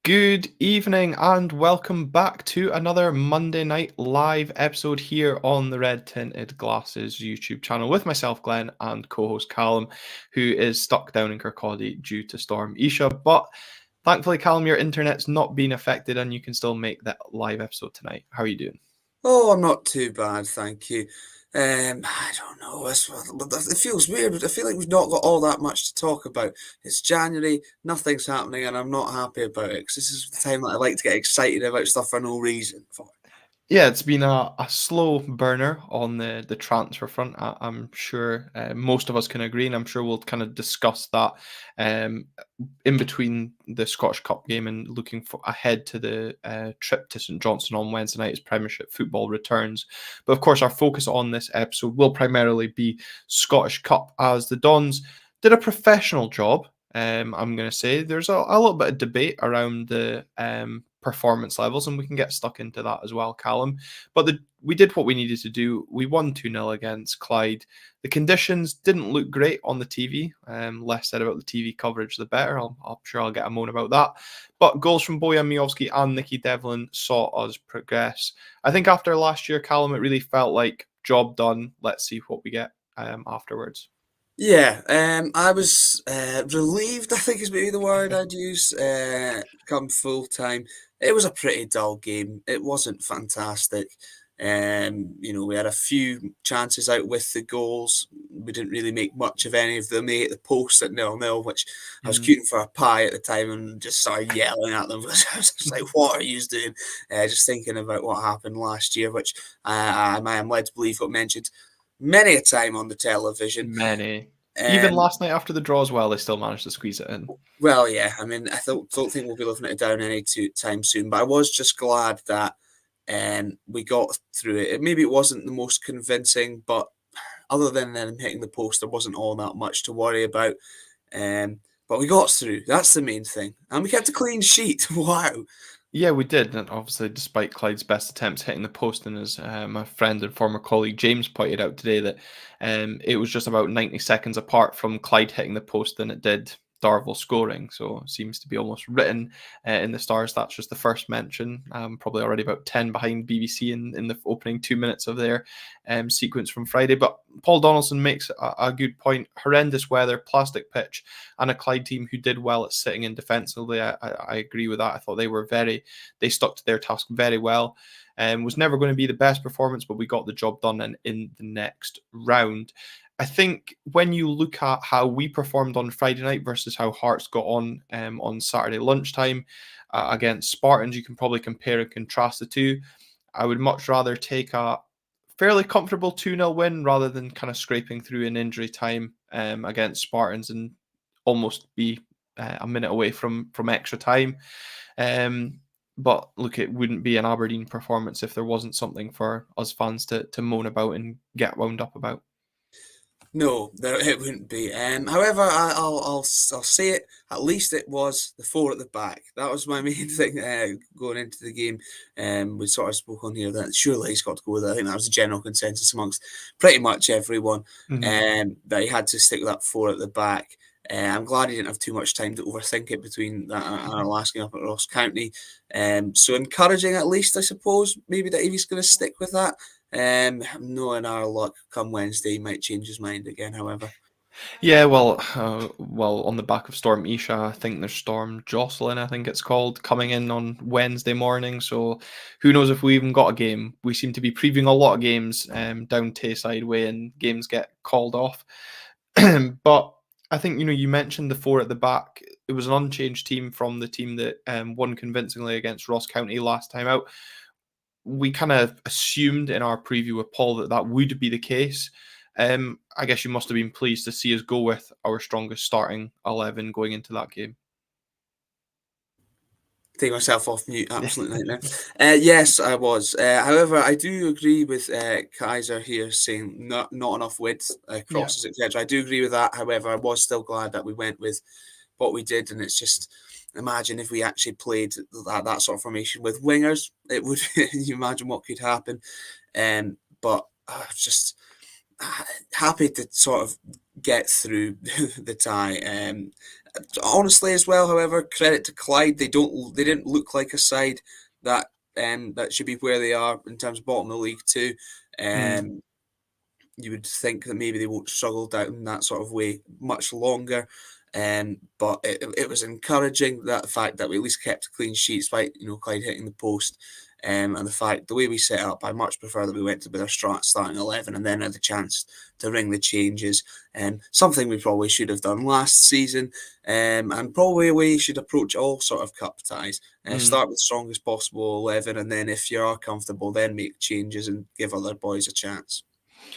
Good evening and welcome back to another Monday night live episode here on the Red Tinted Glasses YouTube channel with myself, Glenn, and co-host Callum, who is stuck down in Kirkcaldy due to Storm Isha. But thankfully, Callum, your internet's not been affected and you can still make that live episode tonight. How are you doing? Oh, I'm not too bad, thank you. I don't know. It feels weird, but I feel like we've not got all that much to talk about. It's January, nothing's happening, and I'm not happy about it because this is the time that I like to get excited about stuff for no reason. Yeah, it's been a slow burner on the transfer front. I'm sure most of us can agree, and I'm sure we'll kind of discuss that um, in between the Scottish Cup game and looking ahead to the trip to St Johnstone on Wednesday night as Premiership football returns. But of course, our focus on this episode will primarily be Scottish Cup, as the Dons did a professional job. I'm going to say there's a little bit of debate around the performance levels, and we can get stuck into that as well, Callum. But we did what we needed to do. We won 2-0 against Clyde. The conditions didn't look great on the TV. Less said about the TV coverage, the better. I'm sure I'll get a moan about that. But goals from Bojan Miovski and Nicky Devlin saw us progress. I think after last year, Callum, it really felt like job done. Let's see what we get afterwards. Yeah, I was relieved, I think is maybe the word I'd use, come full time. It was a pretty dull game. It wasn't fantastic. We had a few chances out with the goals. We didn't really make much of any of them. They hit the post at 0-0, which I was Mm. queuing for a pie at the time and just started yelling at them because I was just like, what are you doing? Just thinking about what happened last year, which I am led to believe got mentioned many a time on the television. Many. Even Um, last night after the draw as well, they still managed to squeeze it in. well, yeah, I mean, don't think we'll be living it down any time soon, but I was just glad that we got through it. Maybe it wasn't the most convincing, but other than them hitting the post, there wasn't all that much to worry about. But we got through. That's the main thing, and we kept a clean sheet. Wow. Yeah, we did. And obviously, despite Clyde's best attempts hitting the post, and as my friend and former colleague James pointed out today, that it was just about 90 seconds apart from Clyde hitting the post than it did Darvel scoring. So it seems to be almost written in the stars. That's just the first mention. Probably already about 10 behind BBC in the opening 2 minutes of their sequence from Friday. But Paul Donaldson makes a good point. Horrendous weather, plastic pitch, and a Clyde team who did well at sitting in defensively. I agree with that. I thought they stuck to their task very well. Was never going to be the best performance, but we got the job done and in the next round. I think when you look at how we performed on Friday night versus how Hearts got on Saturday lunchtime against Spartans, you can probably compare and contrast the two. I would much rather take a fairly comfortable 2-0 win rather than kind of scraping through in injury time against Spartans and almost be a minute away from extra time. But look, it wouldn't be an Aberdeen performance if there wasn't something for us fans to moan about and get wound up about. No, there it wouldn't be. However, I'll say it. At least it was the four at the back. That was my main thing going into the game. We sort of spoke on here that surely he's got to go with it. I think that was the general consensus amongst pretty much everyone. Mhm. That he had to stick with that four at the back. I'm glad he didn't have too much time to overthink it between that and our last game up at Ross County. So encouraging at least, I suppose, maybe that if he's going to stick with that. Knowing our luck, come Wednesday, he might change his mind again. However, Yeah, well, on the back of Storm Isha, I think there's Storm Jocelyn, I think it's called, coming in on Wednesday morning. So who knows if we even got a game? We seem to be previewing a lot of games down Tayside way, and games get called off. But I think you mentioned the four at the back. It was an unchanged team from the team that won convincingly against Ross County last time out. We kind of assumed in our preview with Paul that would be the case. I guess you must have been pleased to see us go with our strongest starting 11 going into that game. take myself off mute. Absolute nightmare. Yes, I was. However, I do agree with Kaiser here saying not enough width, Yeah. crosses, etc. I do agree with that. However, I was still glad that we went with what we did, and it's just imagine if we actually played that sort of formation with wingers. It would you imagine what could happen. But just happy to sort of get through the tie. Honestly, as well, however, credit to Clyde. They didn't look like a side that that should be where they are in terms of bottom of the league too. Mm, Um, you would think that maybe they won't struggle down that sort of way much longer. But it was encouraging that the fact that we at least kept a clean sheet despite Clyde hitting the post. And the fact the way we set up, I much prefer that we went to with our starting 11 and then had the chance to ring the changes. Something we probably should have done last season, and probably a way you should approach all sort of cup ties. mm. Start with the strongest possible 11, and then if you are comfortable, then make changes and give other boys a chance.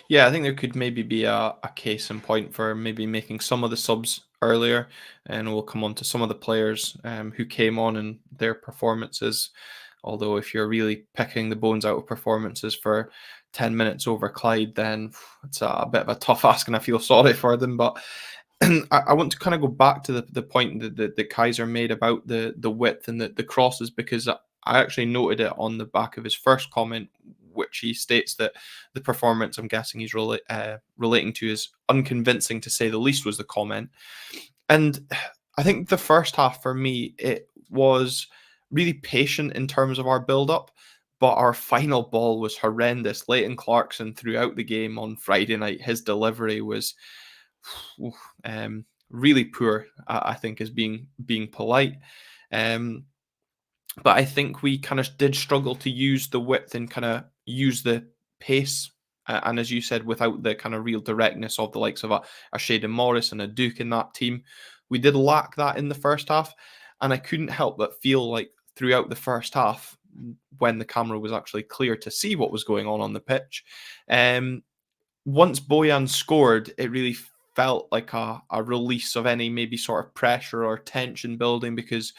Yeah, I think there could maybe be a case in point for maybe making some of the subs earlier, and we'll come on to some of the players who came on and their performances. Although, if you're really picking the bones out of performances for 10 minutes over Clyde, then it's a bit of a tough ask, and I feel sorry for them. But I want to kind of go back to the point that Kaiser made about the width and the crosses, because I actually noted it on the back of his first comment, which he states that the performance I'm guessing he's relating to is unconvincing to say the least, was the comment. And I think the first half for me, it was really patient in terms of our build up, but our final ball was horrendous. Leighton Clarkson throughout the game on Friday night, his delivery was really poor. I think is being polite. Um, but I think we kind of did struggle to use the width and kind of use the pace. And as you said, without the kind of real directness of the likes of a Shaden Morris and a Duke in that team, we did lack that in the first half. And I couldn't help but feel like throughout the first half, when the camera was actually clear to see what was going on the pitch, once Bojan scored, it really felt like a release of any maybe sort of pressure or tension building, because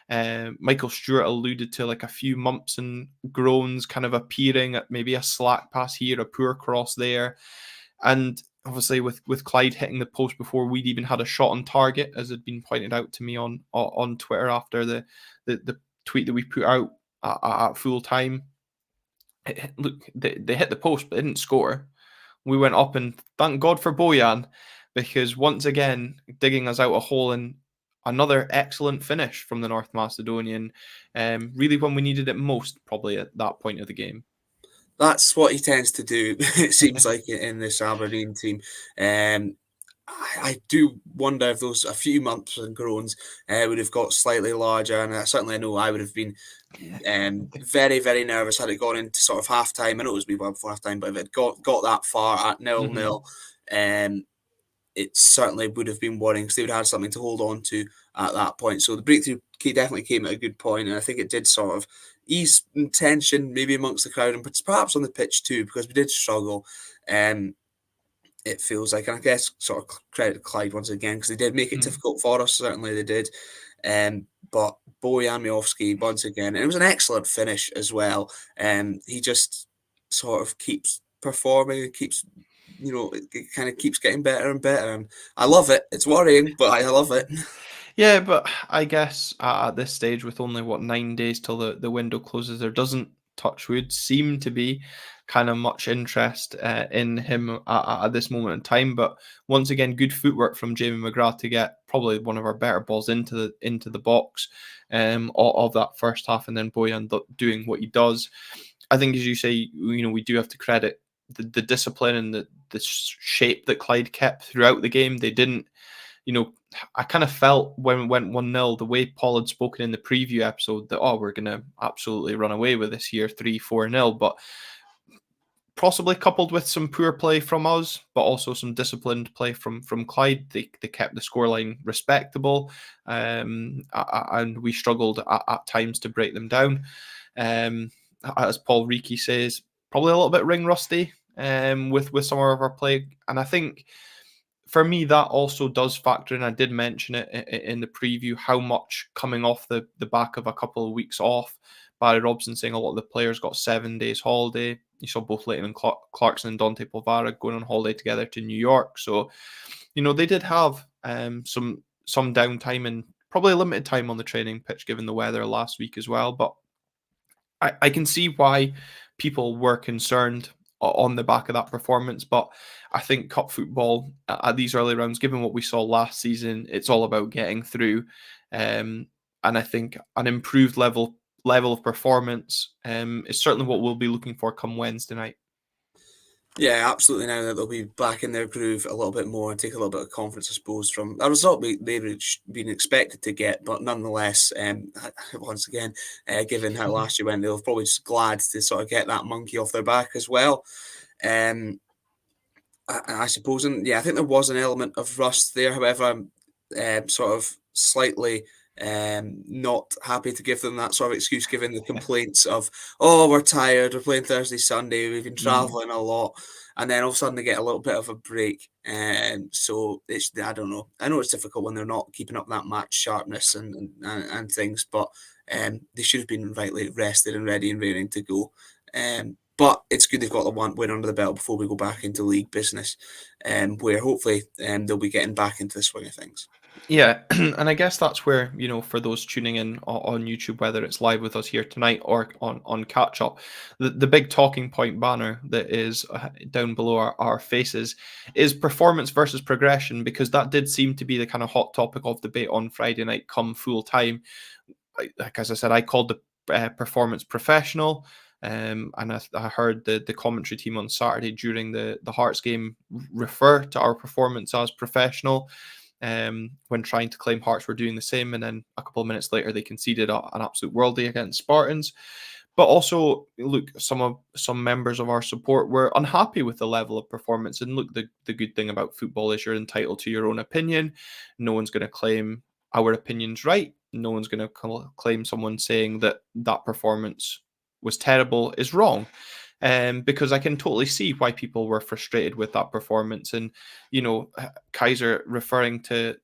Michael Stewart alluded to like a few mumps and groans kind of appearing at maybe a slack pass here, a poor cross there. And obviously with Clyde hitting the post before we'd even had a shot on target, as had been pointed out to me on Twitter after the tweet that we put out at full time. Look, they hit the post but they didn't score. We went up, and thank God for Bojan, because once again digging us out a hole, and another excellent finish from the North Macedonian, really when we needed it most, probably at that point of the game. That's what he tends to do, it seems like, in this Aberdeen team. I do wonder if those a few months and groans would have got slightly larger, and certainly I know I would have been very, very nervous had it gone into sort of half time. I know it was well before half time, but if it got that far at 0-0, um, it certainly would have been worrying because they would have had something to hold on to at that point. So the breakthrough definitely came at a good point, and I think it did sort of ease tension maybe amongst the crowd and perhaps on the pitch too, because we did struggle. It feels like, and I guess sort of credit to Clyde once again because they did make it Mm. difficult for us. Certainly they did. But Bojan Miovski once again, and it was an excellent finish as well. He just sort of keeps performing and keeps, it kind of keeps getting better and better. And I love it. It's worrying, but I love it. Yeah, but I guess at this stage, with only 9 days till the window closes, there doesn't, touch wood, seem to be kind of much interest in him at this moment in time. But once again, good footwork from Jamie McGrath to get probably one of our better balls into the box of that first half, and then Bojan doing what he does. I think, as you say, we do have to credit the discipline and the shape that Clyde kept throughout the game. They didn't, I kind of felt when we went 1-0, the way Paul had spoken in the preview episode, that, we're going to absolutely run away with this here, 3-4-0. But possibly coupled with some poor play from us, but also some disciplined play from Clyde, they kept the scoreline respectable, and we struggled at times to break them down. As Paul Reiki says, probably a little bit ring rusty with some of our play. And I think, for me, that also does factor in. I did mention it in the preview, how much coming off the back of a couple of weeks off. Barry Robson saying a lot of the players got 7 days holiday. You saw both Leighton and Clarkson and Dante Polvara going on holiday together to New York. So, they did have some downtime and probably limited time on the training pitch given the weather last week as well. But I can see why people were concerned on the back of that performance. But I think cup football at these early rounds, given what we saw last season, it's all about getting through. And I think an improved level of performance is certainly what we'll be looking for come Wednesday night. Yeah, absolutely. Now that they'll be back in their groove a little bit more and take a little bit of confidence, I suppose, from a result they've been expected to get, but nonetheless, once again, given how last year went, they'll probably just glad to sort of get that monkey off their back as well. Um, I suppose, and yeah, I think there was an element of rust there. However, I'm sort of slightly not happy to give them that sort of excuse, given the complaints of, oh, we're tired, we're playing Thursday, Sunday, we've been Mm. travelling a lot, and then all of a sudden they get a little bit of a break. So it's, I don't know. I know it's difficult when they're not keeping up that match sharpness and things, but they should have been rightly rested and ready and raring to go. But it's good they've got the one win under the belt before we go back into league business, where hopefully they'll be getting back into the swing of things. Yeah, and I guess that's where, for those tuning in on YouTube, whether it's live with us here tonight or on catch up, the big talking point banner that is down below our faces is performance versus progression, because that did seem to be the kind of hot topic of debate on Friday night come full time. Like as I said, I called the performance professional. And I heard the commentary team on Saturday during the Hearts game refer to our performance as professional, when trying to claim Hearts were doing the same. And then a couple of minutes later, they conceded an absolute worldie against Spartans. But also, look, some members of our support were unhappy with the level of performance. And look, the good thing about football is you're entitled to your own opinion. No one's going to claim our opinion's right. No one's going to claim someone saying that performance was terrible is wrong. Because I can totally see why people were frustrated with that performance. And, Kaiser referring to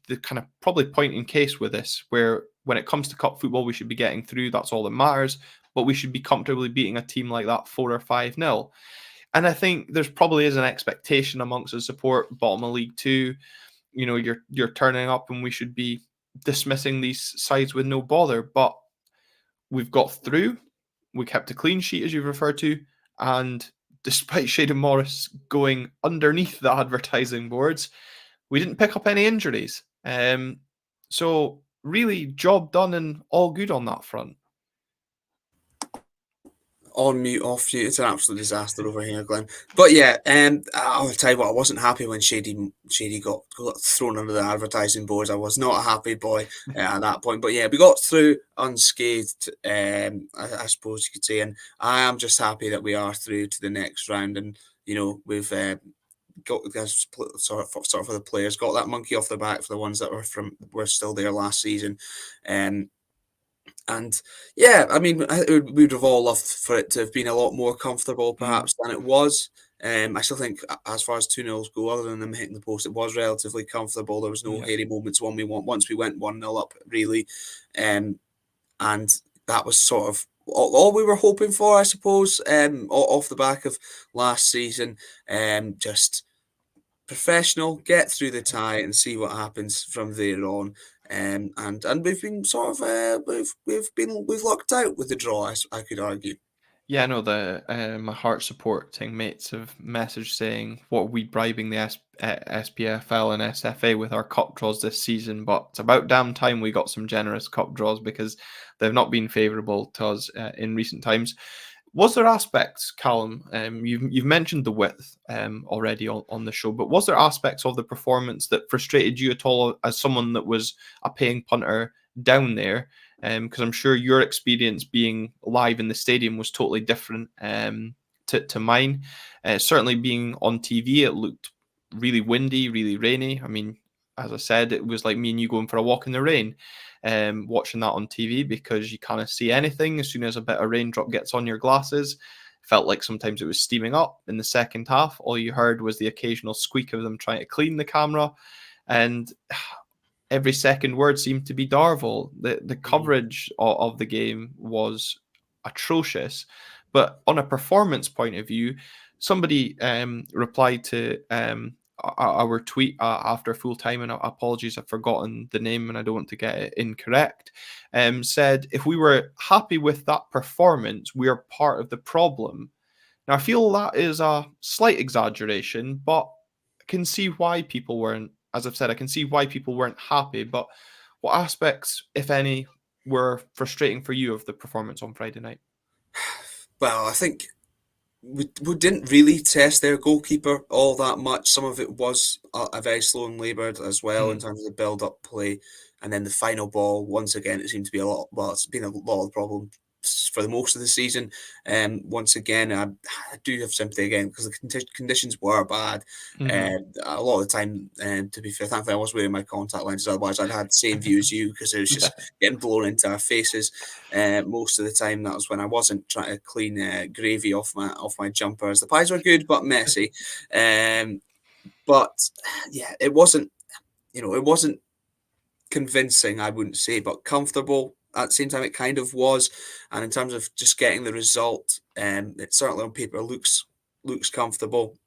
the kind of probably point in case with this, where when it comes to cup football, we should be getting through. That's all that matters. But we should be comfortably beating a team like that 4 or 5-0. And I think there's probably is an expectation amongst the support, bottom of League Two. You're turning up and we should be dismissing these sides with no bother. But we've got through. We kept a clean sheet, as you referred to, and despite Shaden Morris going underneath the advertising boards, we didn't pick up any injuries. So really, job done and all good on that front. On mute, off mute. It's an absolute disaster over here, Glenn. But yeah, I'll tell you what, I wasn't happy when Shady got thrown under the advertising boards. I was not a happy boy at that point. But yeah, we got through unscathed, I suppose you could say. And I am just happy that we are through to the next round. And, we've got sort of for the players, got that monkey off the back for the ones that were still there last season. And yeah, I mean, we would have all loved for it to have been a lot more comfortable, Mm, perhaps, than it was. I still think, as far as 2-0s go, other than them hitting the post, it was relatively comfortable. There was no yeah. hairy moments once we went 1-0 up, really. And that was sort of all we were hoping for, I suppose, off the back of last season. Just professional, get through the tie and see what happens from there on. And we've been sort of we've lucked out with the draw, I could argue. Yeah, I know the my heart supporting mates have messaged saying, "What are we bribing the SPFL and SFA with our cup draws this season?" But it's about damn time we got some generous cup draws, because they've not been favourable to us in recent times. Was there aspects, Callum? You've mentioned the width already on the show, but was there aspects of the performance that frustrated you at all, as someone that was a paying punter down there? Because I'm sure your experience being live in the stadium was totally different to mine. Certainly being on TV, it looked really windy, really rainy. I mean, as I said, it was like me and you going for a walk in the rain, watching that on TV, because you kind of see anything as soon as a bit of raindrop gets on your glasses. Felt like sometimes it was steaming up in the second half. All you heard was the occasional squeak of them trying to clean the camera. And every second word seemed to be Darvel. The Mm. coverage of the game was atrocious. But on a performance point of view, somebody replied to our tweet after full time, and apologies, I've forgotten the name and I don't want to get it incorrect. Said if we were happy with that performance, we are part of the problem. Now, I feel that is a slight exaggeration, but I can see why people weren't, as I've said, I can see why people weren't happy. But what aspects, if any, were frustrating for you of the performance on Friday night? Well, I think we didn't really test their goalkeeper all that much. Some of it was a very slow and laboured as well in Mm, terms of the build-up play, and then the final ball. Once again, it seemed to be a lot. Well, it's been a lot of the problem for the most of the season. Once again, I do have sympathy again because the conditions were bad. hmm A lot of the time, to be fair, thankfully I was wearing my contact lenses. Otherwise, I'd had the same view as you because it was Yeah. just getting blown into our faces. Most of the time, that was when I wasn't trying to clean gravy off my jumpers. The pies were good but messy. Um, but yeah, it wasn't. It wasn't convincing, I wouldn't say, but comfortable. At the same time, it kind of was. And in terms of just getting the result, it certainly on paper looks comfortable.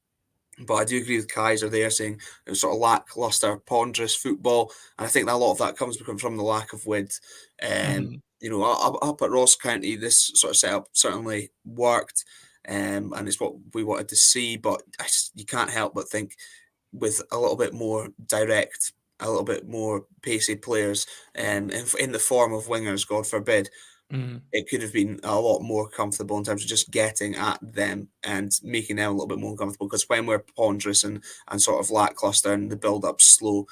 But I do agree with Kaiser there saying it was sort of lackluster, ponderous football, and I think that a lot of that comes from the lack of width. hmm Up at Ross County, this sort of setup certainly worked, and it's what we wanted to see. But you can't help but think with a little bit more direct, a little bit more pacey players, in the form of wingers, God forbid, hmm it could have been a lot more comfortable in terms of just getting at them and making them a little bit more comfortable. Because when we're ponderous and sort of lackluster and the build up slow,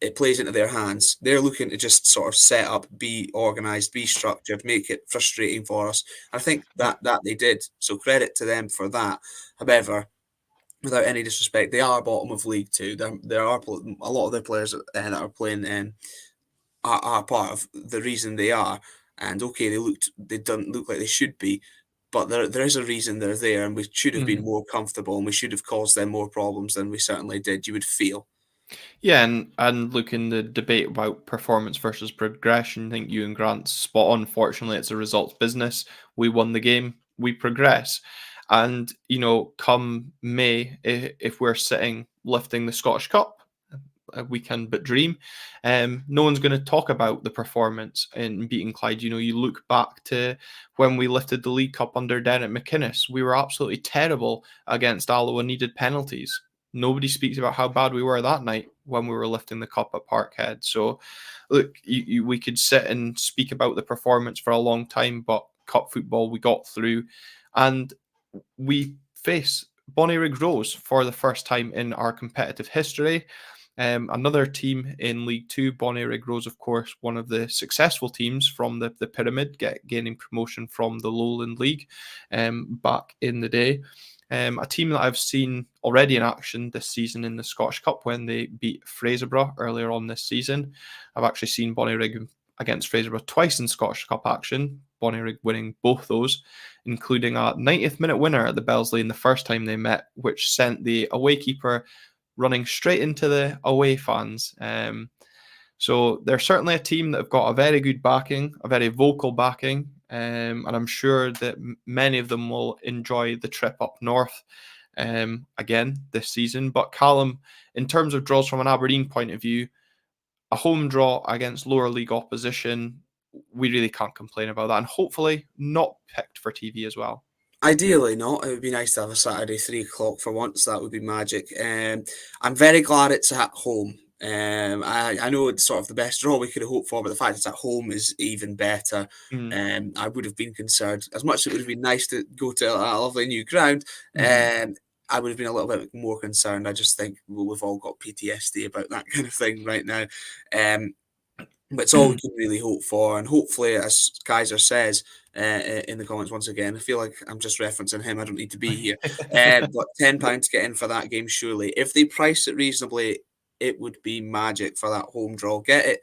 it plays into their hands. They're looking to just sort of set up, be organised, be structured, make it frustrating for us. I think that they did. So credit to them for that. However, without any disrespect, they are bottom of League Two. There are a lot of their players that are playing are part of the reason they are. And okay, they don't look like they should be, but there is a reason they're there, and we should have been hmm more comfortable, and we should have caused them more problems than we certainly did. You would feel. Yeah, and look, in the debate about performance versus progression, I think you and Grant's spot on. Fortunately, it's a results business. We won the game, we progress. And, come May, if we're sitting lifting the Scottish Cup, we can but dream. No one's going to talk about the performance in beating Clyde. You look back to when we lifted the League Cup under Derek McInnes. We were absolutely terrible against Alloa, needed penalties. Nobody speaks about how bad we were that night when we were lifting the cup at Parkhead. So, look, we could sit and speak about the performance for a long time, but cup football we got through, and we face Bonnyrigg Rose for the first time in our competitive history. Another team in League Two, Bonnyrigg Rose, of course, one of the successful teams from the pyramid, gaining promotion from the Lowland League back in the day. A team that I've seen already in action this season in the Scottish Cup when they beat Fraserburgh earlier on this season. I've actually seen Bonnyrigg against Fraserburgh twice in Scottish Cup action, Bonnyrigg winning both those, including a 90th minute winner at the Bells Lane the first time they met, which sent the away keeper running straight into the away fans. So they're certainly a team that have got a very good backing, a very vocal backing, and I'm sure that many of them will enjoy the trip up north again this season. But Callum, in terms of draws from an Aberdeen point of view, a home draw against lower league opposition, we really can't complain about that, and hopefully not picked for TV as well. Ideally not. It would be nice to have a Saturday 3 o'clock for once. That would be magic. I'm very glad it's at home. I know it's sort of the best draw we could have hoped for, but the fact it's at home is even better. Mm, I would have been concerned. As much as it would have been nice to go to a lovely new ground, mhm. I would have been a little bit more concerned. I just think we've all got PTSD about that kind of thing right now. Um, but it's all we can really hope for, and hopefully, as Kaiser says in the comments once again, I feel like I'm just referencing him. I don't need to be here. But £10 to get in for that game, surely. If they price it reasonably, it would be magic for that home draw. Get it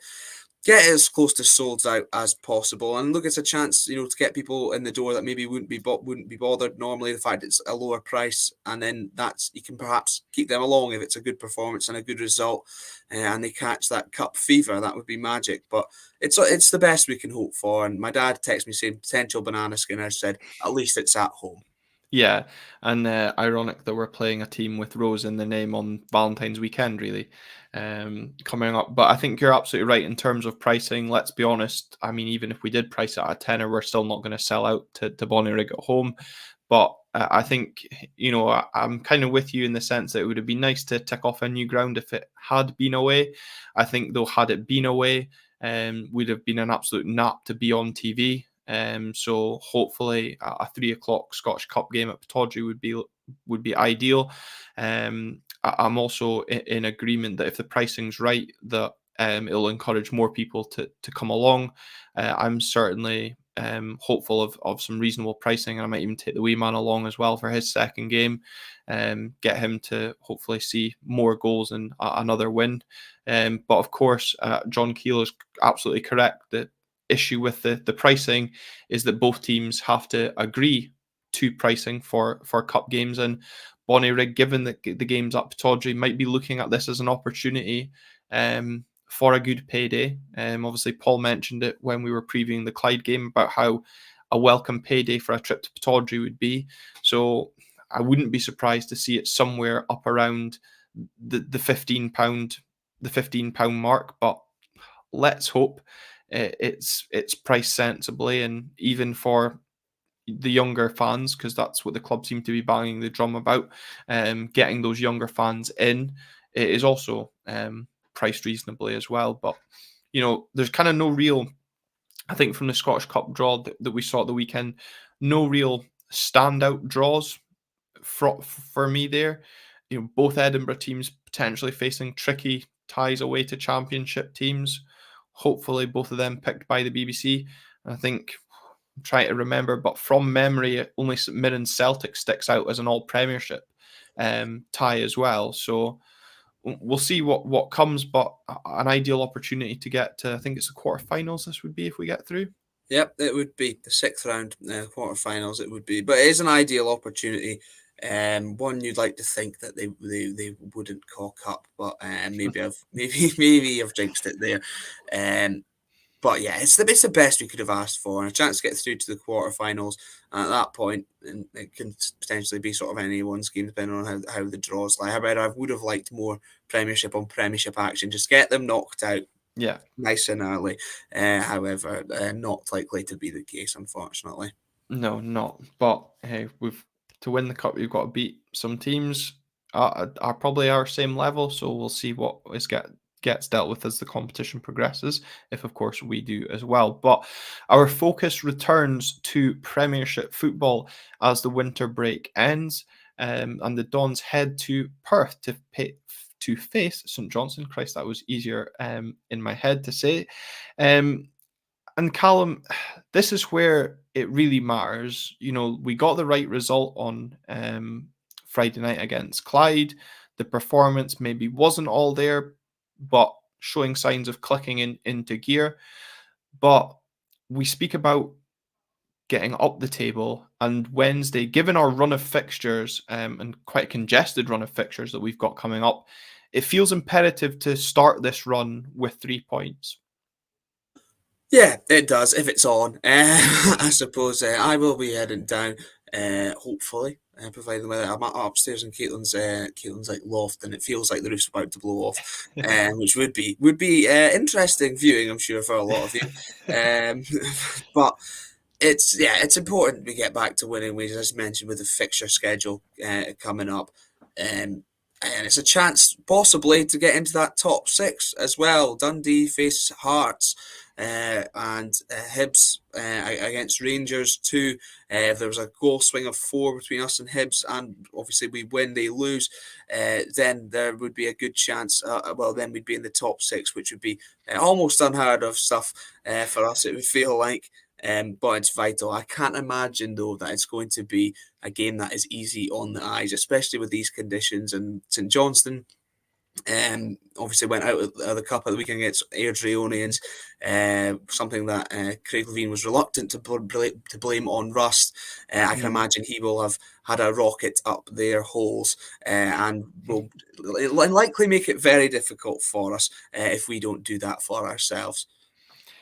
as close to sold out as possible, and look, it's a chance, to get people in the door that maybe wouldn't be bothered normally. The fact it's a lower price, and then that's you can perhaps keep them along if it's a good performance and a good result, and they catch that cup fever. That would be magic. But it's the best we can hope for. And my dad texted me saying potential banana skin. I said at least it's at home. Yeah, and ironic that we're playing a team with Rose in the name on Valentine's weekend, really, coming up. But I think you're absolutely right in terms of pricing. Let's be honest. I mean, even if we did price it at a tenner, we're still not going to sell out to Bonnyrigg at home. But I think, I'm kind of with you in the sense that it would have been nice to tick off a new ground if it had been away. I think, though, had it been away, would have been an absolute nap to be on TV. So hopefully a 3 o'clock Scottish Cup game at Pittodrie would be ideal. I'm also in agreement that if the pricing's right, that it'll encourage more people to come along. I'm certainly hopeful of some reasonable pricing, and I might even take the wee man along as well for his second game. Get him to hopefully see more goals and another win. But of course, John Keel is absolutely correct. The issue with the pricing is that both teams have to agree to pricing for cup games, and Bonnyrigg, given the games at Pittodrie, might be looking at this as an opportunity for a good payday. Obviously, Paul mentioned it when we were previewing the Clyde game about how a welcome payday for a trip to Pittodrie would be. So I wouldn't be surprised to see it somewhere up around the £15 mark. But let's hope it's priced sensibly, and even for the younger fans, because that's what the club seem to be banging the drum about. Getting those younger fans in, it is also priced reasonably as well. But there's kind of no real, I think, from the Scottish Cup draw that we saw at the weekend, no real standout draws for me there. Both Edinburgh teams potentially facing tricky ties away to Championship teams. Hopefully, both of them picked by the BBC. I think, I'm trying to remember, but from memory, only St Mirren Celtic sticks out as an all Premiership tie as well. So we'll see what comes, but an ideal opportunity to get to, I think it's the quarterfinals this would be if we get through. Yep, it would be the sixth round, quarterfinals. It would be, but it is an ideal opportunity. One you'd like to think that they wouldn't cock up, but maybe I've jinxed it there. But yeah, it's the best we could have asked for, and a chance to get through to the quarterfinals. And at that point, and it can potentially be sort of anyone's game depending on how the draws lie. However, I would have liked more Premiership on Premiership action. Just get them knocked out Yeah. nice and early. However, not likely to be the case, unfortunately. No, not. But hey, to win the cup, you've got to beat some teams are probably our same level. So we'll see what gets dealt with as the competition progresses. If of course we do as well. But our focus returns to Premiership football as the winter break ends, and the Dons head to Perth to face St Johnstone. Christ, that was easier in my head to say. And Callum, this is where it really matters. We got the right result on Friday night against Clyde. The performance maybe wasn't all there, but showing signs of clicking into gear. But we speak about getting up the table, and Wednesday, given our run of fixtures and quite a congested run of fixtures that we've got coming up, it feels imperative to start this run with 3 points. Yeah, it does, if it's on. I suppose I will be heading down, hopefully, providing weather. I'm upstairs in Caitlin's like loft, and it feels like the roof's about to blow off, which would be interesting viewing, I'm sure, for a lot of you. But it's important we get back to winning ways, as mentioned, with the fixture schedule coming up. And it's a chance possibly to get into that top six as well. Dundee face Hearts and Hibs against Rangers too. If there was a goal swing of 4 between us and Hibs, and obviously we win, they lose, then there would be a good chance. Then we'd be in the top six, which would be almost unheard of stuff for us. It would feel like. But it's vital. I can't imagine, though, that it's going to be a game that is easy on the eyes, especially with these conditions. And St Johnstone obviously went out of the cup at the weekend against Airdrieonians, something that Craig Levein was reluctant to blame on rust. I can imagine he will have had a rocket up their holes and will likely make it very difficult for us if we don't do that for ourselves.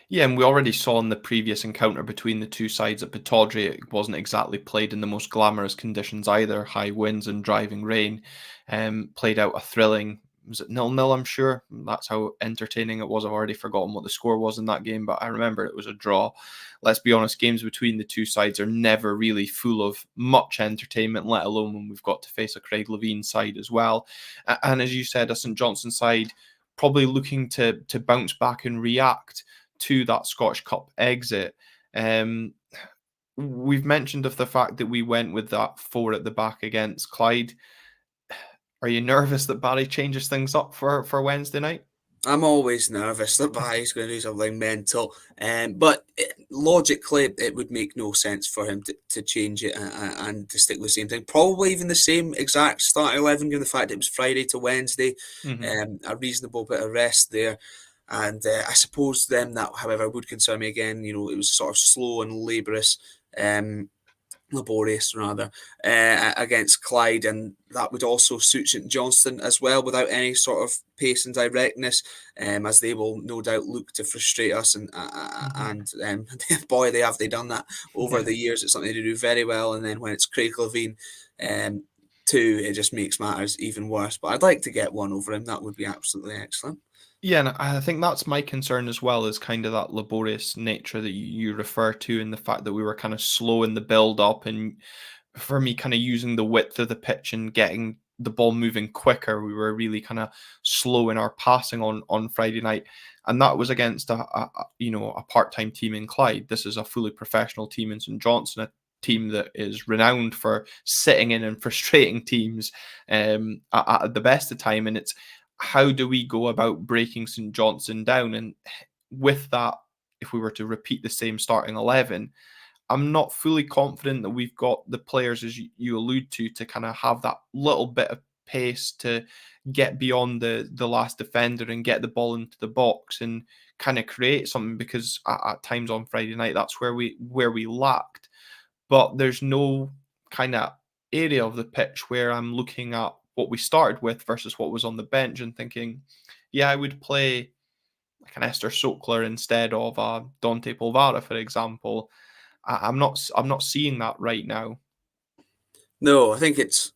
Yeah, and we already saw in the previous encounter between the two sides at Pittodrie, it wasn't exactly played in the most glamorous conditions either. High winds and driving rain played out a thrilling was it 0-0, I'm sure. That's how entertaining it was. I've already forgotten what the score was in that game, but I remember it was a draw. Let's be honest, games between the two sides are never really full of much entertainment, let alone when we've got to face a Craig Levein side as well. And as you said, a St Johnstone side probably looking to bounce back and react to that Scottish Cup exit. We've mentioned of the fact that we went with that 4 at the back against Clyde. Are you nervous that Barry changes things up for Wednesday night? I'm always nervous that Barry's going to do something mental, but logically, it would make no sense for him to change it and to stick with the same thing. Probably even the same exact start 11, given the fact it was Friday to Wednesday, a reasonable bit of rest there. And I suppose then that, however, would concern me again. You know, it was sort of slow and laborious rather, against Clyde, and that would also suit St Johnstone as well, without any sort of pace and directness, as they will no doubt look to frustrate us. And boy, they done that over Yeah. the years. It's something they do very well. And then when it's Craig Levein, too, it just makes matters even worse. But I'd like to get one over him. That would be absolutely excellent. Yeah, and I think that's my concern as well, is kind of that laborious nature that you refer to, and the fact that we were kind of slow in the build up, and for me, kind of using the width of the pitch and getting the ball moving quicker. We were really kind of slow in our passing on Friday night, and that was against a part-time team in Clyde. This is a fully professional team in St Johnstone, a team that is renowned for sitting in and frustrating teams at the best of time, and it's how do we go about breaking St Johnstone down? And with that, if we were to repeat the same starting 11, I'm not fully confident that we've got the players, as you allude to kind of have that little bit of pace to get beyond the last defender and get the ball into the box and kind of create something, because at times on Friday night, that's where we lacked. But there's no kind of area of the pitch where I'm looking at what we started with versus what was on the bench and thinking, yeah, I would play like an Esther Sokler instead of Dante Polvara, for example. I'm not seeing that right now. No, I think the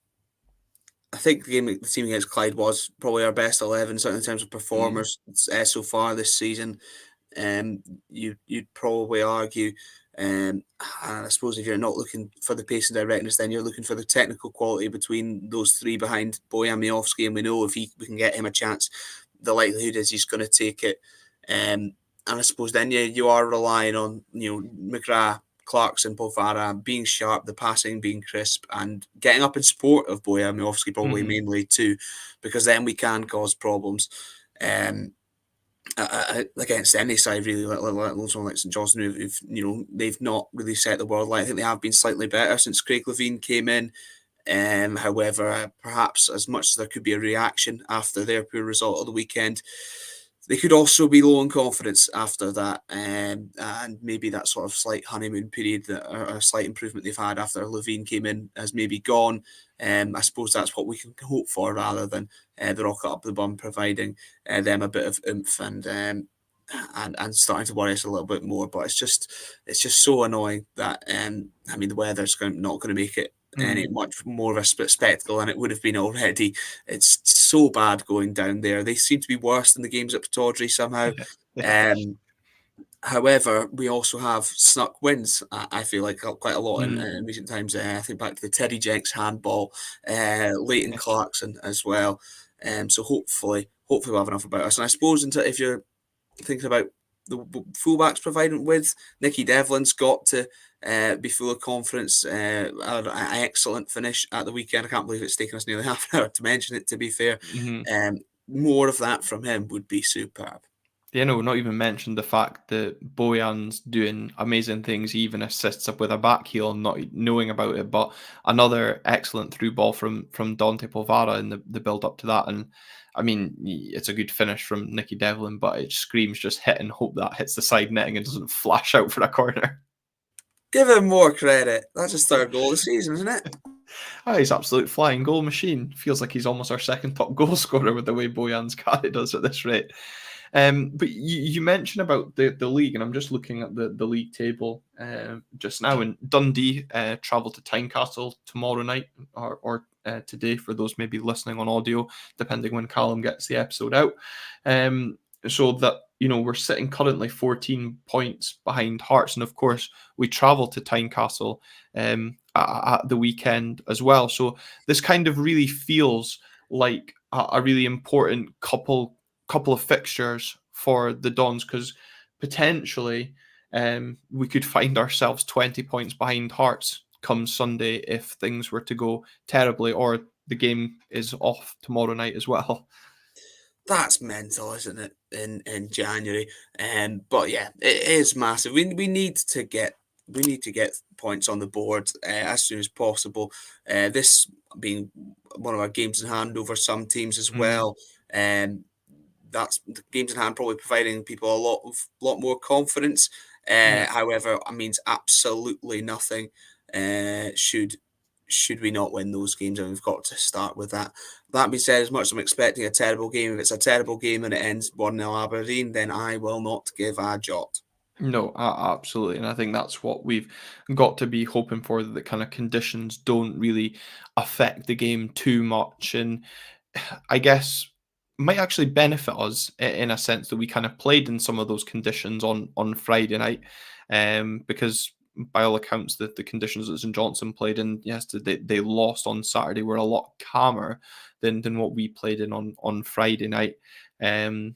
team against Clyde was probably our best 11, certainly in terms of Mm. performers so far this season. You'd probably argue, and I suppose if you're not looking for the pace and directness, then you're looking for the technical quality between those three behind Bojan Miovski, and we know if we can get him a chance, the likelihood is he's going to take it. And I suppose then you are relying on McGrath, Clarkson, Polvara being sharp, the passing being crisp, and getting up in support of Bojan Miovski probably Mhm. mainly too, because then we can cause problems. Um, Against any side really, let someone like St Johnstone, who've they've not really set the world light. I think they have been slightly better since Craig Levein came in. However, perhaps as much as there could be a reaction after their poor result of the weekend, they could also be low in confidence after that, and maybe that sort of slight honeymoon period, that or a slight improvement they've had after Levein came in, has maybe gone. I suppose that's what we can hope for, rather than the rocket up the bum providing them a bit of oomph and starting to worry us a little bit more. But it's just so annoying that I mean, the weather's not going to make it any Mhm. much more of a spectacle than it would have been already. It's so bad going down there. They seem to be worse than the games at Pittodrie somehow. Yeah. Um, However, we also have snuck wins. I feel like quite a lot Mhm. in recent times. I think back to the Teddy Jenks handball, Leighton Yes. Clarkson as well. So hopefully we'll have enough about us. And I suppose if you're thinking about the fullbacks providing with, Nicky Devlin's got to be full of confidence. An excellent finish at the weekend. I can't believe it's taken us nearly half an hour to mention it, to be fair. Mhm. More of that from him would be superb. Yeah, no, not even mentioned the fact that Bojan's doing amazing things. He even assists up with a back heel, not knowing about it. But another excellent through ball from Dante Polvara in the build up to that. And I mean, it's a good finish from Nicky Devlin, but it screams just hit and hope that hits the side netting and doesn't flash out for a corner. Give him more credit. That's his third goal of the season, isn't it? Oh, he's absolute flying goal machine. Feels like he's almost our second top goal scorer with the way Bojan's carried us at this rate. But you mentioned about the league, and I'm just looking at the league table just now. And Dundee travel to Tynecastle tomorrow night, or today for those maybe listening on audio, depending when Callum gets the episode out. So that we're sitting currently 14 points behind Hearts, and of course we travel to Tynecastle at the weekend as well. So this kind of really feels like a really important couple of fixtures for the Dons, because potentially we could find ourselves 20 points behind Hearts come Sunday if things were to go terribly, or the game is off tomorrow night as well. That's mental, isn't it? In January, but yeah, it is massive. We need to get points on the board as soon as possible. This being one of our games in hand over some teams as well. That's the games in hand probably providing people a lot more confidence. Yeah. However, it means absolutely nothing. Should we not win those games, and we've got to start with that. That being said, as much as I'm expecting a terrible game, if it's a terrible game and it ends 1-0 Aberdeen, then I will not give a jot. No, absolutely. And I think that's what we've got to be hoping for, that the kind of conditions don't really affect the game too much. And I guess might actually benefit us in a sense that we kind of played in some of those conditions on Friday night, because by all accounts the conditions that St Johnstone played in yesterday, they lost on Saturday, were a lot calmer than what we played in on Friday night. And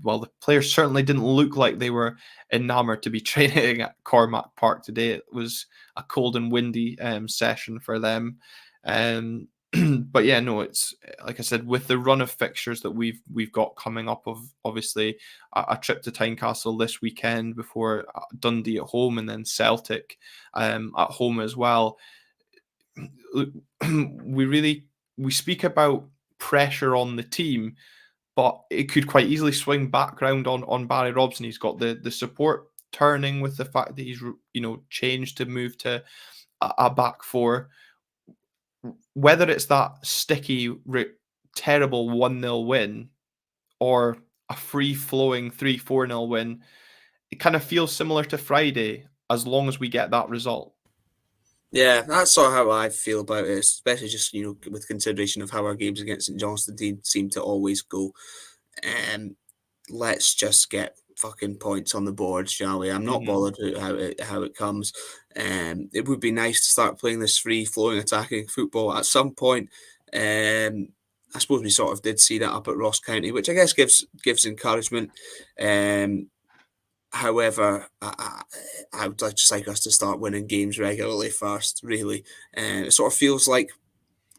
well, the players certainly didn't look like they were enamored to be training at Cormac Park today. It was a cold and windy session for them. But yeah, no, it's like I said, with the run of fixtures that we've got coming up, of obviously a trip to Tynecastle this weekend before Dundee at home, and then Celtic at home as well. We speak about pressure on the team, but it could quite easily swing back round on Barry Robson. He's got the support turning with the fact that he's changed to move to a back four. Whether it's that sticky, terrible 1-0 win, or a free-flowing 3-4-0 win, it kind of feels similar to Friday, as long as we get that result. Yeah, that's sort of how I feel about it, especially just with consideration of how our games against St Johnstone seem to always go. Let's just get fucking points on the board, shall we? I'm not bothered how it comes. It would be nice to start playing this free flowing attacking football at some point. I suppose we sort of did see that up at Ross County, which I guess gives encouragement. However, I would just like us to start winning games regularly first, really. It sort of feels like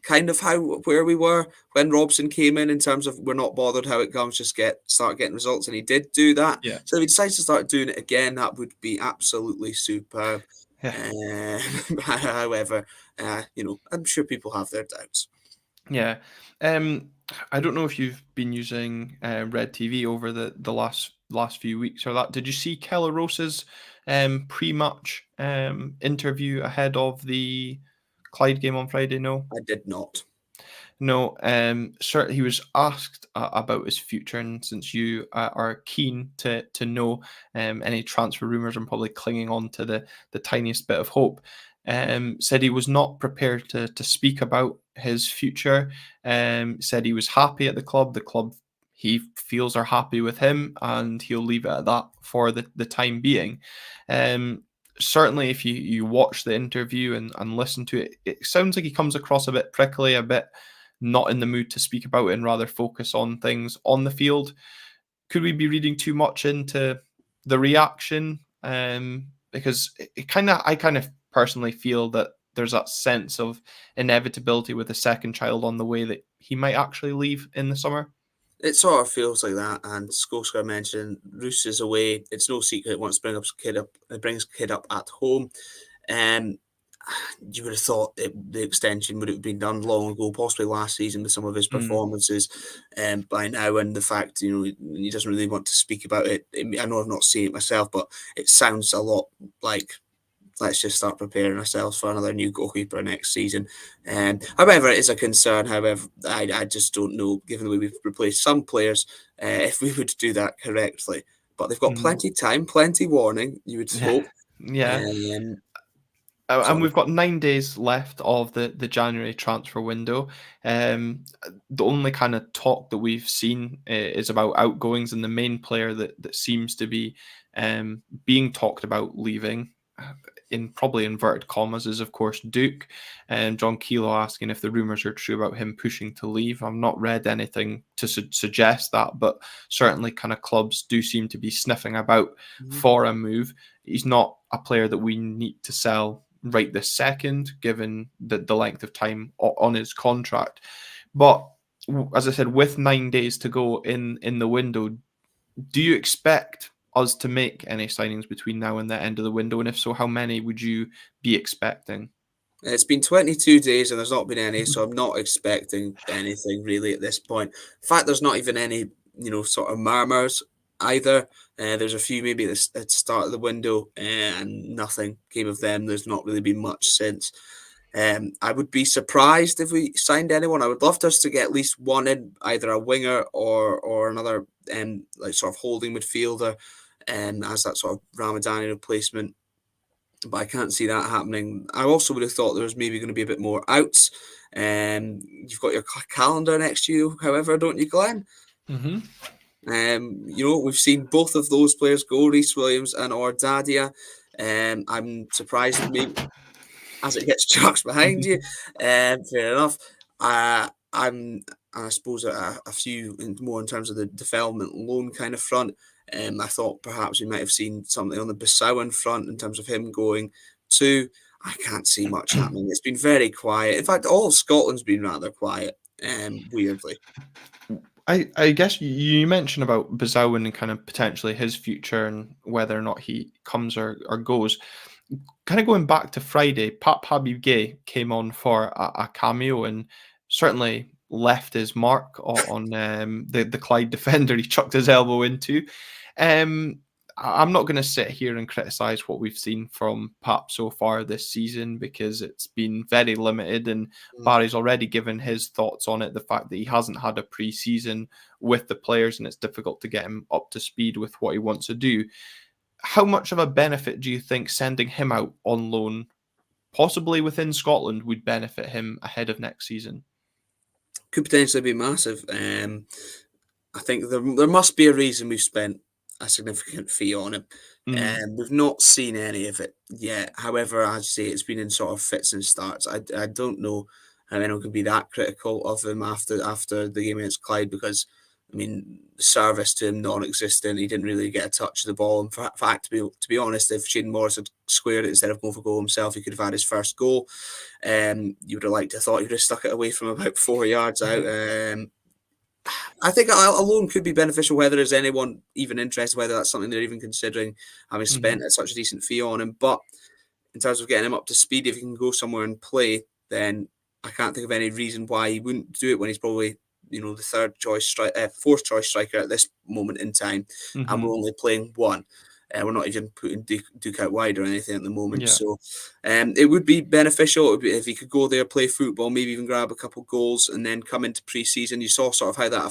kind of where we were when Robson came in terms of we're not bothered how it comes, just start getting results, and he did do that. Yeah. So if he decides to start doing it again, that would be absolutely superb. Yeah. However, I'm sure people have their doubts. Yeah. I don't know if you've been using Red TV over the last few weeks or that. Did you see Keller Rose's pre-match interview ahead of the Clyde game on Friday? No. I did not. No, certainly he was asked about his future, and since you are keen to know any transfer rumours and probably clinging on to the tiniest bit of hope, said he was not prepared to speak about his future. Said he was happy at the club. The club he feels are happy with him, and he'll leave it at that for the time being. Certainly, if you watch the interview and listen to it, it sounds like he comes across a bit prickly, a bit not in the mood to speak about it, and rather focus on things on the field. Could we be reading too much into the reaction? Because I kind of personally feel that there's that sense of inevitability with a second child on the way, that he might actually leave in the summer. It sort of feels like that, and Skolskar mentioned Roos is away. It's no secret he wants to bring his kid up at home. You would have thought the extension would have been done long ago, possibly last season with some of his performances. By now, and the fact he doesn't really want to speak about it. I know I've not seen it myself, but it sounds a lot like let's just start preparing ourselves for another new goalkeeper next season. However, it is a concern. However, I just don't know, given the way we've replaced some players, if we would do that correctly. But they've got Mhm. plenty of time, plenty warning, you would Yeah. hope. Yeah. Um, And sort of, we've got 9 days left of the January transfer window. The only kind of talk that we've seen is about outgoings, and the main player that seems to be being talked about leaving, in probably inverted commas, is of course Duke. And John Kelo asking if the rumours are true about him pushing to leave. I've not read anything to suggest that, but certainly kind of clubs do seem to be sniffing about Mhm. for a move. He's not a player that we need to sell right this second, given the length of time on his contract. But as I said, with 9 days to go in the window, do you expect us to make any signings between now and the end of the window? And if so, how many would you be expecting? It's been 22 days and there's not been any, so I'm not expecting anything really at this point. In fact, there's not even any, sort of murmurs either. There's a few maybe at the start of the window, and nothing came of them. There's not really been much since. I would be surprised if we signed anyone. I would love us to get at least one in, either a winger or another, like sort of holding midfielder, as that sort of Ramadani replacement, but I can't see that happening. I also would have thought there was maybe going to be a bit more outs. You've got your calendar next to you, however, don't you, Glenn? Hmm. We've seen both of those players go, Reece Williams and Ordadia. I'm surprised maybe as it gets chucked behind you. Fair enough. I'm, I suppose, a few more in terms of the development loan kind of front. I thought perhaps we might have seen something on the Bissowan front in terms of him going too. I can't see much happening. It's been very quiet. In fact, all of Scotland's been rather quiet, weirdly. I guess you mentioned about Bazowen and kind of potentially his future and whether or not he comes or goes. Kind of going back to Friday, Pat Habib Gay came on for a cameo and certainly left his mark on the Clyde defender he chucked his elbow into. I'm not going to sit here and criticise what we've seen from Pap so far this season because it's been very limited, and Mm. Barry's already given his thoughts on it. The fact that he hasn't had a pre-season with the players and it's difficult to get him up to speed with what he wants to do. How much of a benefit do you think sending him out on loan, possibly within Scotland, would benefit him ahead of next season? Could potentially be massive. I think there must be a reason we've spent a significant fee on him. Mm, We've not seen any of it yet. However, as you say, it's been in sort of fits and starts. I don't know how anyone can be that critical of him after the game against Clyde because I mean the service to him non-existent. He didn't really get a touch of the ball. In fact, to be honest, if Shane Morris had squared it instead of going for goal himself, he could have had his first goal. You would have liked to thought he would have stuck it away from about 4 yards out. I think a loan could be beneficial. Whether there's anyone even interested, whether that's something they're even considering, having spent mhm, at such a decent fee on him. But in terms of getting him up to speed, if he can go somewhere and play, then I can't think of any reason why he wouldn't do it when he's probably the fourth choice striker at this moment in time, and we're mhm. only playing one. We're not even putting Duke out wide or anything at the moment. Yeah. So it would be beneficial if he could go there, play football, maybe even grab a couple goals, and then come into pre-season. You saw sort of how that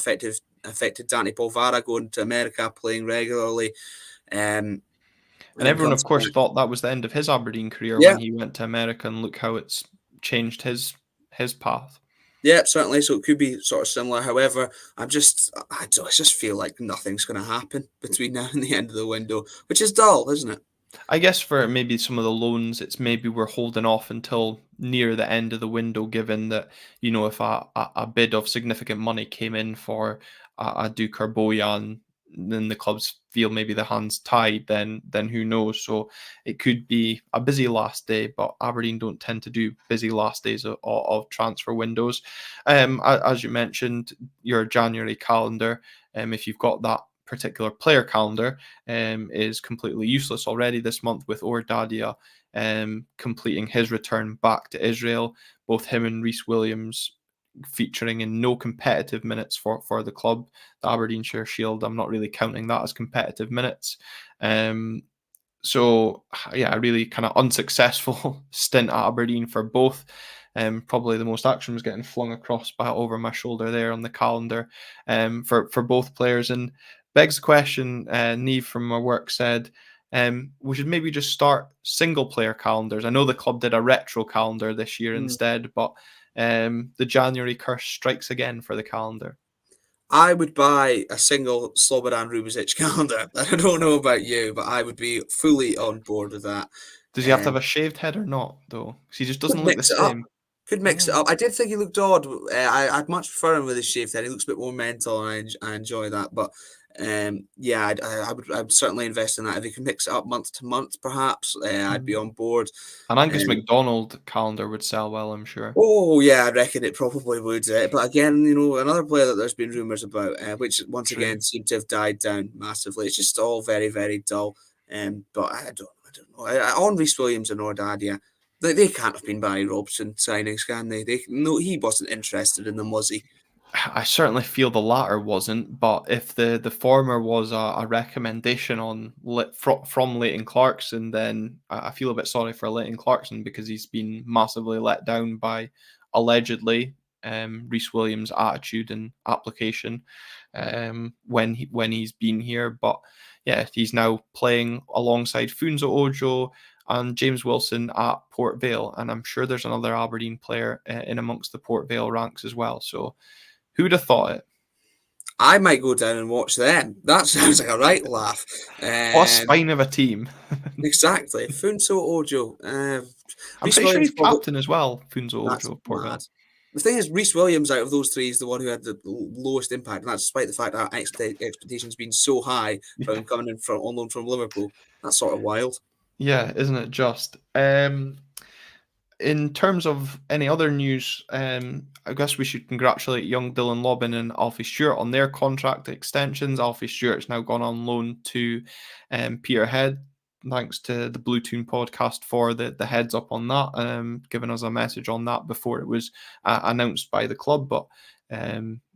affected Dante Polvara going to America, playing regularly. Um, And then everyone, comes of course, thought that was the end of his Aberdeen career yeah, when he went to America, and look how it's changed his path. yeah, certainly. So it could be sort of similar. However, I just feel like nothing's going to happen between now and the end of the window, which is dull, isn't it? I guess for maybe some of the loans, it's maybe we're holding off until near the end of the window, given that, if a bid of significant money came in for a Duke or Bojan, then the clubs feel maybe the hands tied, then who knows? So it could be a busy last day, but Aberdeen don't tend to do busy last days of transfer windows. As you mentioned, your January calendar, if you've got that particular player calendar, is completely useless already this month with Ordadia completing his return back to Israel. Both him and Reece Williams featuring in no competitive minutes for the club. The Aberdeenshire Shield, I'm not really counting that as competitive minutes. Um, So yeah, a really kind of unsuccessful stint at Aberdeen for both. Probably the most action was getting flung across by over my shoulder there on the calendar, for both players. And begs the question. Neve from my work said, we should maybe just start single player calendars. I know the club did a retro calendar this year Mm. instead, but the January curse strikes again for the calendar. I would buy a single Slobodan Rubezic calendar. I don't know about you, but I would be fully on board with that. Does he have to have Um, a shaved head or not, though? 'Cause he just could doesn't look the mix it up. same. Could mix it Oh. up. I did think he looked odd. I'd much prefer him with his shaved head. He looks a bit more mental, and I enjoy that. But yeah, I would certainly invest in that. If he can mix it up month to month, perhaps I'd be Mm. on board. An Angus Um, MacDonald calendar would sell well, I'm sure. Oh yeah, I reckon it probably would. But again, another player that there's been rumours about, which once True. again seem to have died down massively. It's just all very, very dull. But I don't know. On Reece Williams and Ordadia, they can't have been Barry Robson signings, can they? No, he wasn't interested in them, was he? I certainly feel the latter wasn't, but if the former was a recommendation from Leighton Clarkson, then I feel a bit sorry for Leighton Clarkson because he's been massively let down by allegedly Reece Williams' attitude and application when he's been here. But yeah, he's now playing alongside Funzo Ojo and James Wilson at Port Vale, and I'm sure there's another Aberdeen player in amongst the Port Vale ranks as well. So who'd have thought it? I might go down and watch them. That sounds like a right laugh. What a Um, spine of a team. exactly. Funso Ojo. I'm Reece pretty sure Williams he's probably. captain as well, Funzo That's Ojo of Port mad. Vale. The thing is, Reece Williams out of those three is the one who had the lowest impact, and that's despite the fact that expectations being so high from him coming in from on loan from Liverpool. That's sort of wild. Yeah, isn't it just? In terms of any other news, I guess we should congratulate young Dylan Lobbin and Alfie Stewart on their contract extensions. Alfie Stewart's now gone on loan to Peterhead. Thanks to the Blue Tune podcast for the heads up on that, giving us a message on that before it was announced by the club. But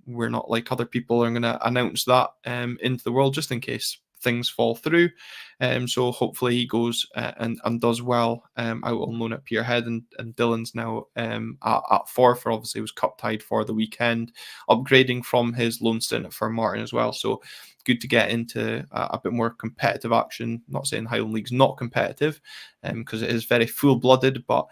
we're not like other people are going to announce that into the world just in case things fall through. So hopefully he goes and does well out on loan at Peterhead, and Dylan's now at Forfar. Obviously, was cup tied for the weekend, upgrading from his loan stint for Martin as well. So good to get into a bit more competitive action. Not saying Highland League's not competitive, because it is very full-blooded, but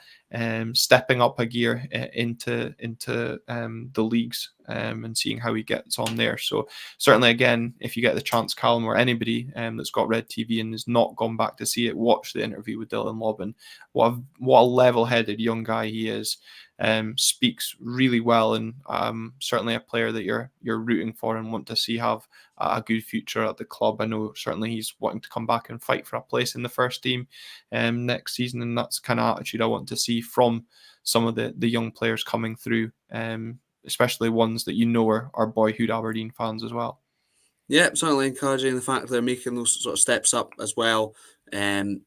stepping up a gear into the leagues and seeing how he gets on there. So certainly, again, if you get the chance, Callum, or anybody that's got Red TV and has not gone back to see it, watch the interview with Dylan Lobbin. What a level-headed young guy he is. Speaks really well, and certainly a player that you're rooting for and want to see have a good future at the club. I know certainly he's wanting to come back and fight for a place in the first team next season, and that's the kind of attitude I want to see from some of the young players coming through, especially ones that are boyhood Aberdeen fans as well. Yeah, certainly encouraging the fact they're making those sort of steps up as well. Um,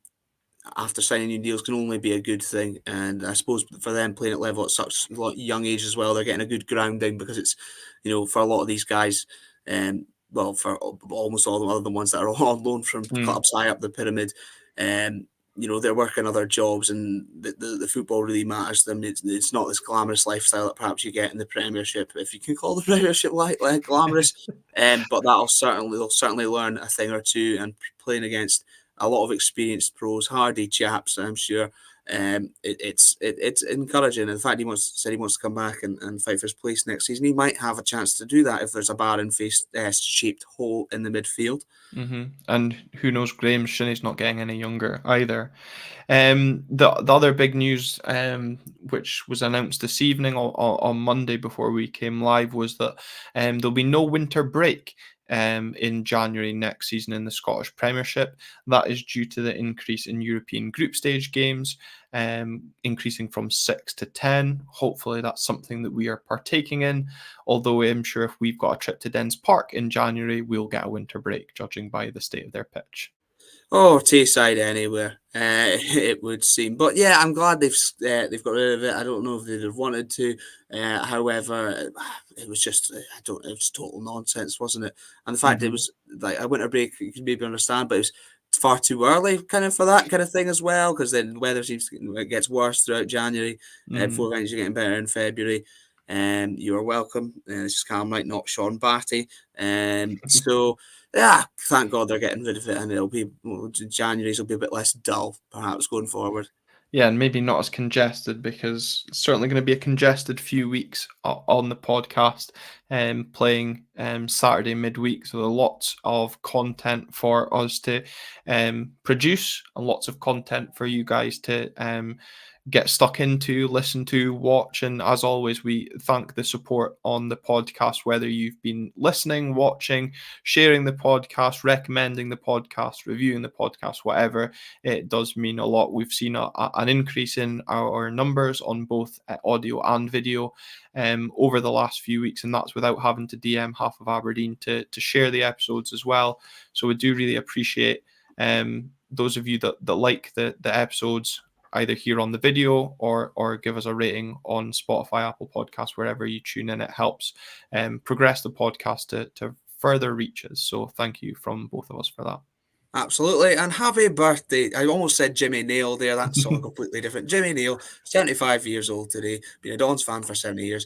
After signing new deals can only be a good thing. And I suppose for them playing at level at such young age as well, they're getting a good grounding because it's, for a lot of these guys, well, for almost all the other ones that are on loan from Mm. clubs high up the pyramid, um, they're working other jobs and the football really matters to them. It's not this glamorous lifestyle that perhaps you get in the Premiership, if you can call the Premiership like glamorous. But they'll certainly learn a thing or two, and playing against a lot of experienced pros, hardy chaps, I'm sure. It's encouraging. And the fact said he wants to come back and fight for his place next season, he might have a chance to do that if there's a barren faced shaped hole in the midfield. And who knows, Graham Shinney's not getting any younger either. The other big news, which was announced this evening on Monday before we came live, was that there'll be no winter break in January next season in the Scottish Premiership. That is due to the increase in European group stage games, increasing from 6 to 10. Hopefully that's something that we are partaking in, although I'm sure if we've got a trip to Dens Park in January, we'll get a winter break, judging by the state of their pitch. Oh, Tayside anywhere, it would seem. But yeah, I'm glad they've got rid of it. I don't know if they'd have wanted to. However, it was just I don't. It was total nonsense, wasn't it? And the fact it Mm-hmm. was like a winter break, you can maybe understand, but it was far too early kind of for that kind of thing as well, because then the weather it gets worse throughout January, before things are getting better in February. You are welcome. This is Cam Wright, not Sean Batty. So yeah, thank God they're getting rid of it, and it'll be January's will be a bit less dull, perhaps going forward. Yeah, and maybe not as congested, because it's certainly going to be a congested few weeks on the podcast, playing Saturday midweek. So there are lots of content for us to produce, and lots of content for you guys to get stuck into, listen to, watch. And as always, we thank the support on the podcast, whether you've been listening, watching, sharing the podcast, recommending the podcast, reviewing the podcast, whatever. It does mean a lot. We've seen an increase in our numbers on both audio and video over the last few weeks, and that's without having to DM half of Aberdeen to share the episodes as well. So we do really appreciate those of you that like the episodes, either here on the video or give us a rating on Spotify, Apple Podcasts, wherever you tune in. It helps progress the podcast to further reaches. So thank you from both of us for that. Absolutely, and happy birthday. I almost said Jimmy Neal there. That's sort of completely different. Jimmy Neal, 75 years old today, been a Dons fan for 70 years.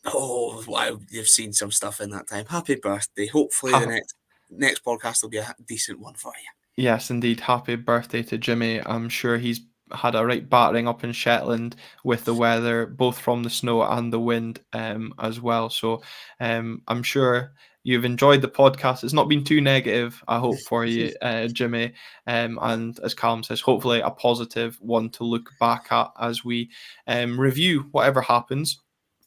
Oh, wow, you've seen some stuff in that time. Happy birthday. Hopefully the next podcast will be a decent one for you. Yes, indeed. Happy birthday to Jimmy. I'm sure he's had a right battering up in Shetland with the weather, both from the snow and the wind as well. So I'm sure you've enjoyed the podcast. It's not been too negative, I hope, for you, Jimmy. And as Callum says, hopefully a positive one to look back at as we review whatever happens,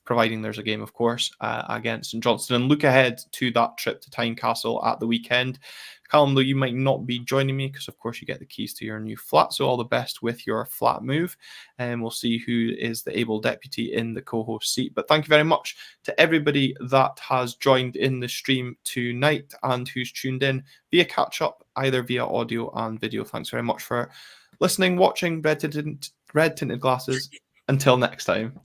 providing there's a game, of course, against St Johnstone, and look ahead to that trip to Tynecastle at the weekend. Callum, though, you might not be joining me because, of course, you get the keys to your new flat. So all the best with your flat move. And we'll see who is the able deputy in the co-host seat. But thank you very much to everybody that has joined in the stream tonight and who's tuned in via catch-up, either via audio and video. Thanks very much for listening, watching Red Tinted Glasses. Until next time.